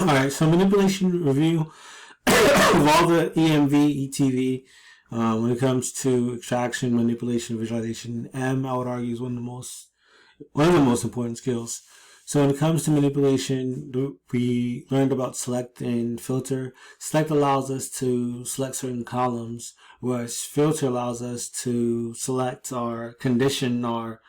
Alright, so manipulation review of all the EMV, ETV, when it comes to extraction, manipulation, visualization, M, I would argue, is one of the most important skills. So when it comes to manipulation, we learned about select and filter. Select allows us to select certain columns, whereas filter allows us to select or condition our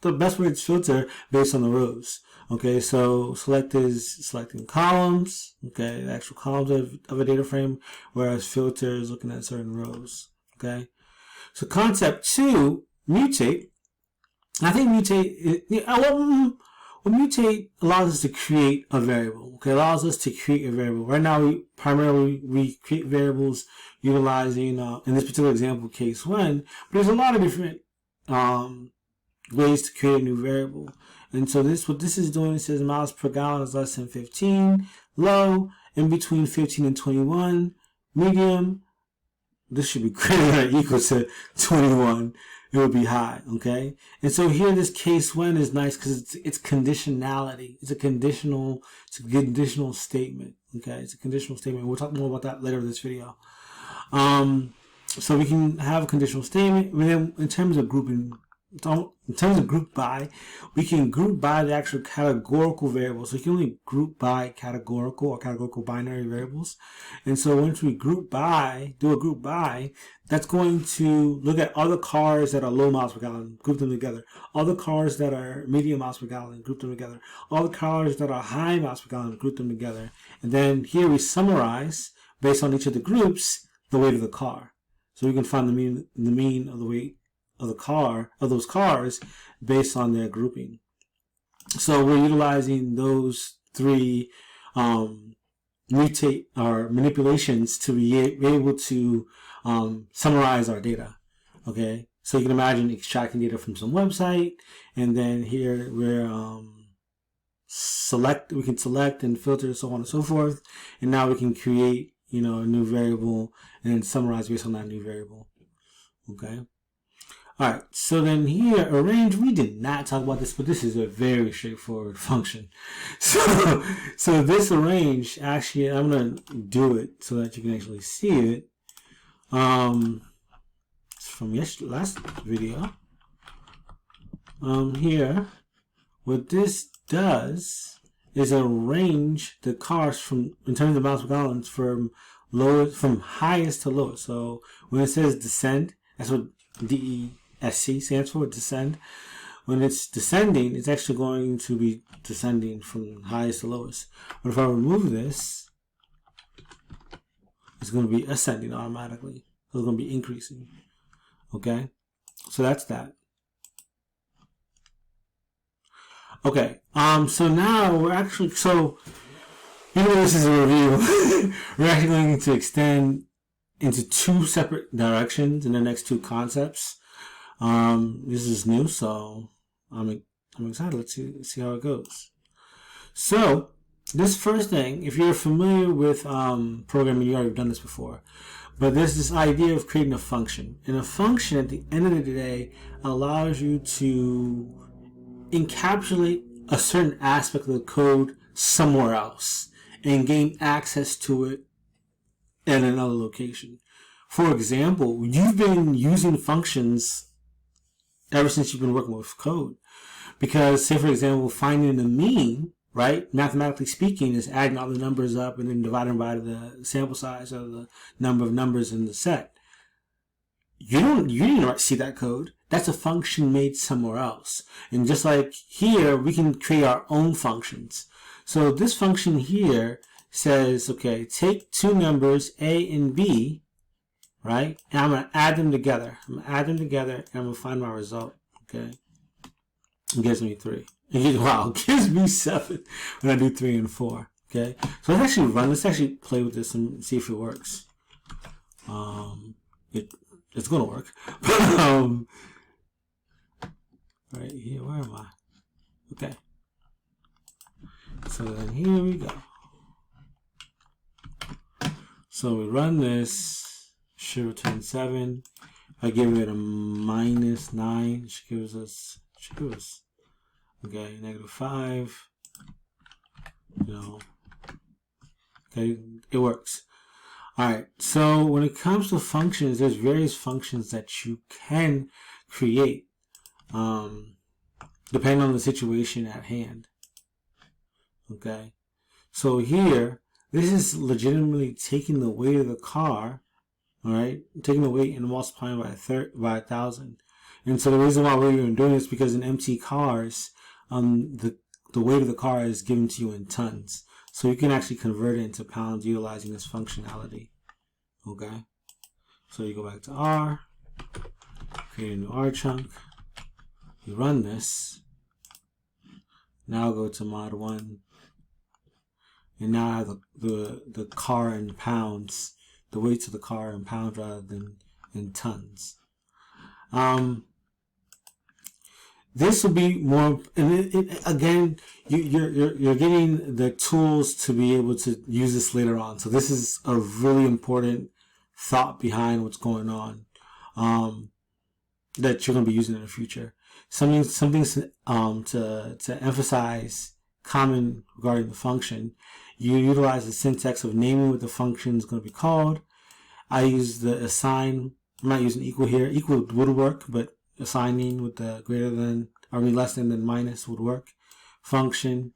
the best way is filter based on the rows. Okay, so select is selecting columns, okay, the actual columns of a data frame, whereas filter is looking at certain rows. Okay, so concept 2, mutate. I think mutate, well, mutate allows us to create a variable. Okay, allows us to create a variable. Right now, we create variables utilizing in this particular example case 1, but there's a lot of different ways to create a new variable. And so what this is doing, it says miles per gallon is less than 15, low, in between 15 and 21, medium, this should be greater than or equal to 21, it would be high, okay? And so here this case 1 is nice because it's conditionality. It's a conditional statement, okay? It's a conditional statement. We'll talk more about that later in this video. So we can have a conditional statement. And then in terms of grouping, in terms of group by, we can group by the actual categorical variables. So you can only group by categorical or categorical binary variables. And so once we group by, do a group by, that's going to look at all the cars that are low miles per gallon, group them together. All the cars that are medium miles per gallon, group them together. All the cars that are high miles per gallon, group them together. And then here we summarize, based on each of the groups, the weight of the car. So we can find the mean of the weight of those cars based on their grouping. So we're utilizing those 3 mutate or manipulations to be able to summarize our data. Okay, so you can imagine extracting data from some website, and then here we're we can select and filter, so on and so forth, and now we can create a new variable and then summarize based on that new variable. Okay. Alright, so then here, arrange, we did not talk about this, but this is a very straightforward function. So this arrange, actually, I'm going to do it so that you can actually see it. It's from last video. Here, what this does is arrange the cars in terms of miles per gallon from highest to lowest. So when it says descend, that's what DESC stands for, descend. When it's descending, it's actually going to be descending from highest to lowest. But if I remove this, it's going to be ascending automatically. So it's going to be increasing. Okay? So that's that. Okay. So now we're actually, even though this is a review, we're actually going to extend into 2 separate directions in the next 2 concepts. This is new, so I'm excited. Let's see how it goes. So this first thing, if you're familiar with programming, you already done this before. But there's this idea of creating a function, and a function at the end of the day allows you to encapsulate a certain aspect of the code somewhere else and gain access to it at another location. For example, you've been using functions ever since you've been working with code. Because, say for example, finding the mean, right, mathematically speaking, is adding all the numbers up and then dividing by the sample size or the number of numbers in the set. You didn't see that code. That's a function made somewhere else. And just like here, we can create our own functions. So this function here says, okay, take 2 numbers, A and B, right? And I'm going to add them together. I'm going to add them together, and I'm going to find my result, okay? It gives me 3. Wow, it gives me 7 when I do 3 and 4, okay? So let's actually play with this and see if it works. It's going to work. Right here, where am I? Okay. So then here we go. So we run this, should return 7. If I give it a -9, it should give us, okay, -5, you know, okay, it works. Alright, so when it comes to functions, there's various functions that you can create, depending on the situation at hand. Okay, so here, this is legitimately taking the weight of the car, alright, taking the weight and multiplying by 1,000. And so the reason why we're even doing this is because in empty cars, the weight of the car is given to you in tons. So you can actually convert it into pounds utilizing this functionality. Okay. So you go back to R, create a new R chunk, you run this. Now go to mod 1. And now I have the car in pounds, the weights of the car in pounds rather than in tons. This will be more, and again, you're getting the tools to be able to use this later on. So this is a really important thought behind what's going on, that you're going to be using in the future. Something to emphasize common regarding the function. You utilize the syntax of naming what the function is going to be called. I use the assign. I'm not using equal here. Equal would work, but assigning with the greater than, or less than minus would work. Function.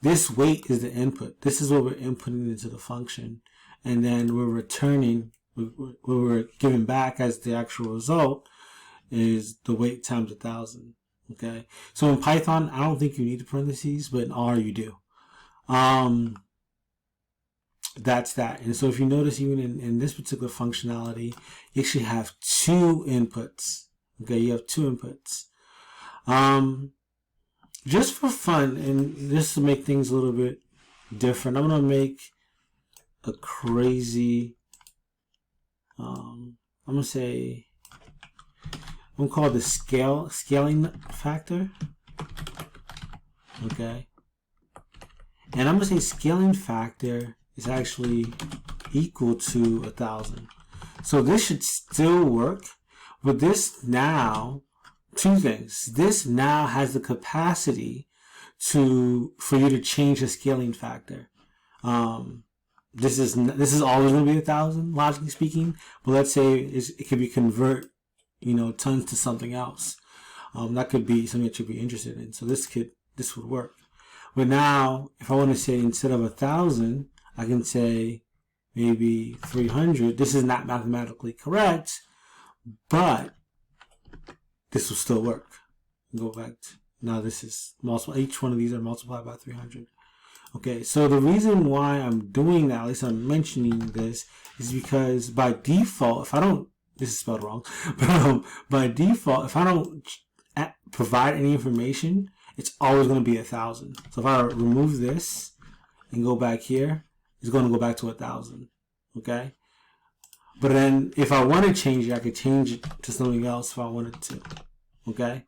This weight is the input. This is what we're inputting into the function. And then we're returning, what we're giving back as the actual result is the weight times 1,000. Okay. So in Python, I don't think you need the parentheses, but in R you do. That's that. And so if you notice, even in this particular functionality, you actually have 2 inputs. Okay, you have 2 inputs. Just for fun, and just to make things a little bit different, I'm going to make a crazy, I'm going to say, I'm going to call it the scaling factor. Okay. And I'm going to say scaling factor is actually equal to 1,000. So this should still work, but this now, 2 things. This now has the capacity for you to change the scaling factor. This is always going to be 1,000, logically speaking, but let's say it could be convert, tons to something else. That could be something that you'd be interested in. So this would work. But now, if I want to say instead of 1,000, I can say maybe 300. This is not mathematically correct, but this will still work. Go back to, now this is multiple. Each one of these are multiplied by 300. Okay, so the reason why I'm doing that, at least I'm mentioning this, is because by default, if I don't, this is spelled wrong, but by default, if I don't provide any information, it's always going to be 1,000. So if I remove this and go back here, it's going to go back to 1,000. Okay? But then if I want to change it, I could change it to something else if I wanted to. Okay?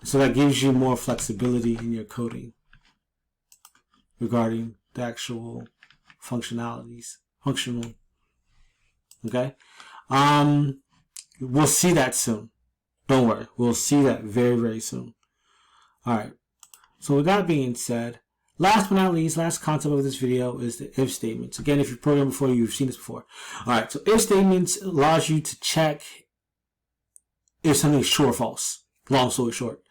So that gives you more flexibility in your coding regarding the actual functionalities. Functional. Okay? We'll see that soon. Don't worry. We'll see that very, very soon. Alright. So with that being said, last but not least, last concept of this video is the if statements. Again, if you've programmed before, you've seen this before. Alright, so if statements allows you to check if something is true or false. Long story short.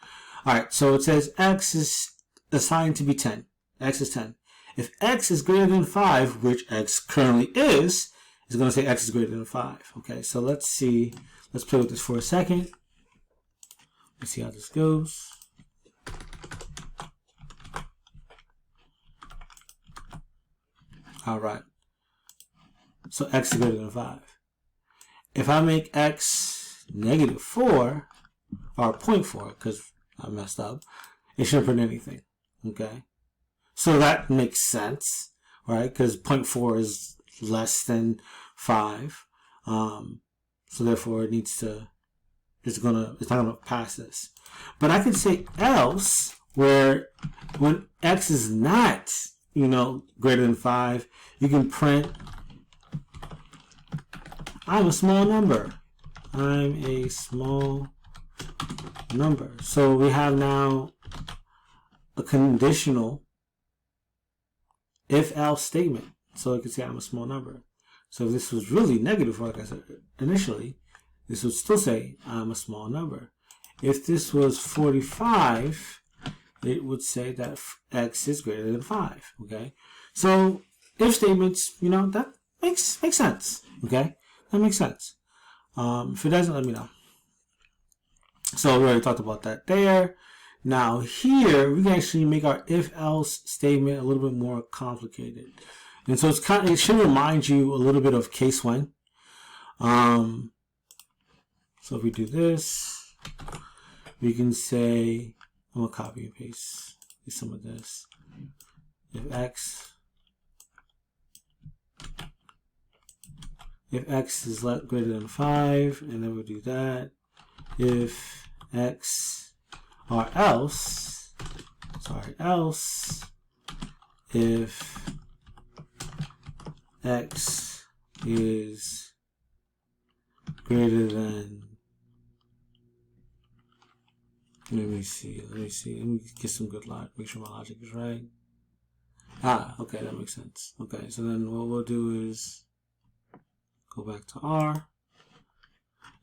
Alright, so it says x is assigned to be 10. X is 10. If x is greater than 5, which x currently is, it's going to say x is greater than 5. Okay, so let's see. Let's play with this for a second. Let's see how this goes. Alright, so x is greater than 5. If I make x negative 4, or 0.4, because I messed up, it shouldn't print anything. Okay, so that makes sense, right? Because 0.4 is less than 5, so therefore it needs to, it's not gonna pass this. But I can say else, where when x is not greater than 5, you can print, I'm a small number. I'm a small number. So we have now a conditional if-else statement. So it could say I'm a small number. So if this was really negative, like I said initially, this would still say I'm a small number. If this was 45, it would say that x is greater than 5. Okay, so if statements, that makes sense. Okay, that makes sense. If it doesn't, let me know. So we already talked about that there. Now here we can actually make our if-else statement a little bit more complicated, and so it should remind you a little bit of case when. So if we do this, we can say, I'm gonna copy and paste some of this. If x is greater than 5, and then we'll do that. If x or else if x is greater than, let me see, let me get some good logic, make sure my logic is right. Okay, that makes sense. Okay, so then what we'll do is go back to R.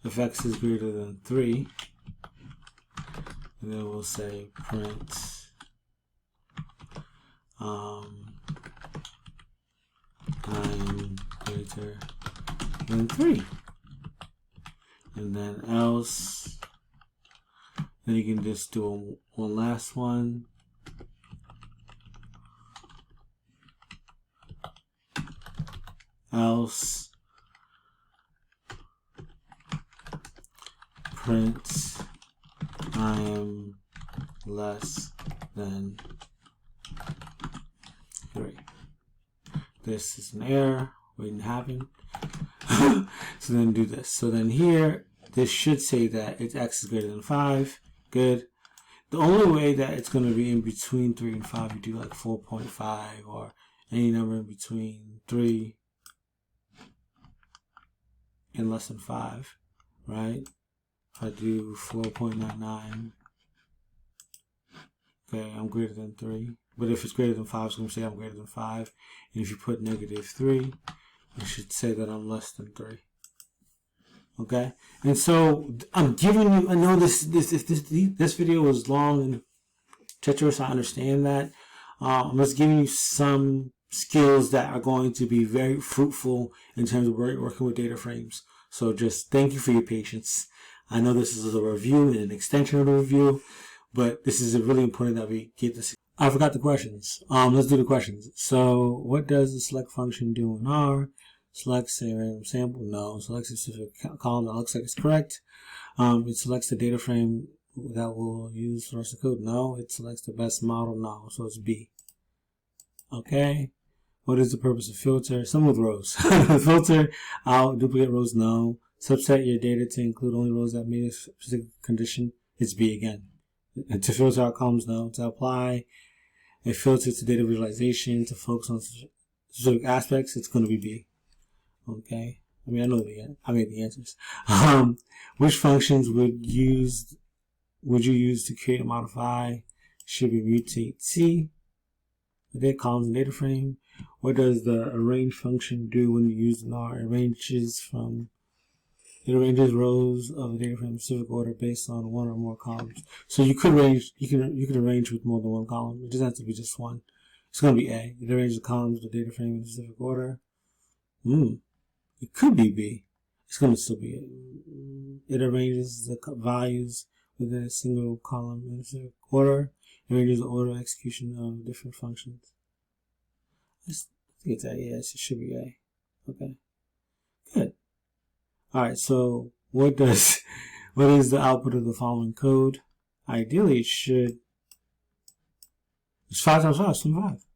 If x is greater than 3, and then we'll say print I'm greater than 3, and then else, then you can just do one last one. Else print I am less than 3. This is an error we didn't happen. So then do this. So then here, this should say that it's x is greater than 5. Good. The only way that it's going to be in between 3 and 5, you do like 4.5 or any number in between 3 and less than 5, right? If I do 4.99, okay, I'm greater than 3. But if it's greater than 5, it's going to say I'm greater than 5. And if you put -3, it should say that I'm less than 3. Okay? And so I'm giving you, I know this video was long and treacherous, I understand that. I'm just giving you some skills that are going to be very fruitful in terms of working with data frames. So just thank you for your patience. I know this is a review and an extension of the review, but this is really important that we get this. I forgot the questions. Let's do the questions. So what does the select function do in R? Select, say, a random sample? No. Select a specific column that looks like it's correct. It selects the data frame that we'll use for the rest of the code? No. It selects the best model? No. So it's B. Okay. What is the purpose of filter? Some with rows. Filter out duplicate rows? No. Subset your data to include only rows that meet a specific condition? It's B again. And to filter out columns? No. To apply a filter to data visualization to focus on specific aspects? It's going to be B. Okay. I mean, I made the answers. Which functions would you use to create and modify? Should we mutate C? The data columns and data frame. What does the arrange function do when you use an R? It arranges rows of the data frame in specific order based on one or more columns. So you could arrange, you can arrange with more than one column. It doesn't have to be just one. It's going to be A. It arranges the columns of the data frame in a specific order. It could be B. It's going to still be A. It arranges the values within a single column in a specific order. It arranges the order of execution of different functions. I think it's A. Yes, it should be A. Okay. Good. Alright, so what is the output of the following code? Ideally it's 5 times 5, it's 25.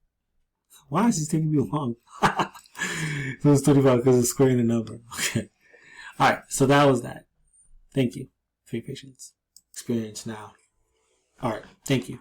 Why is this taking me long? So it's 25 because it's squaring the number. Okay. Alright, so that was that. Thank you for your patience. Experience now. Alright, thank you.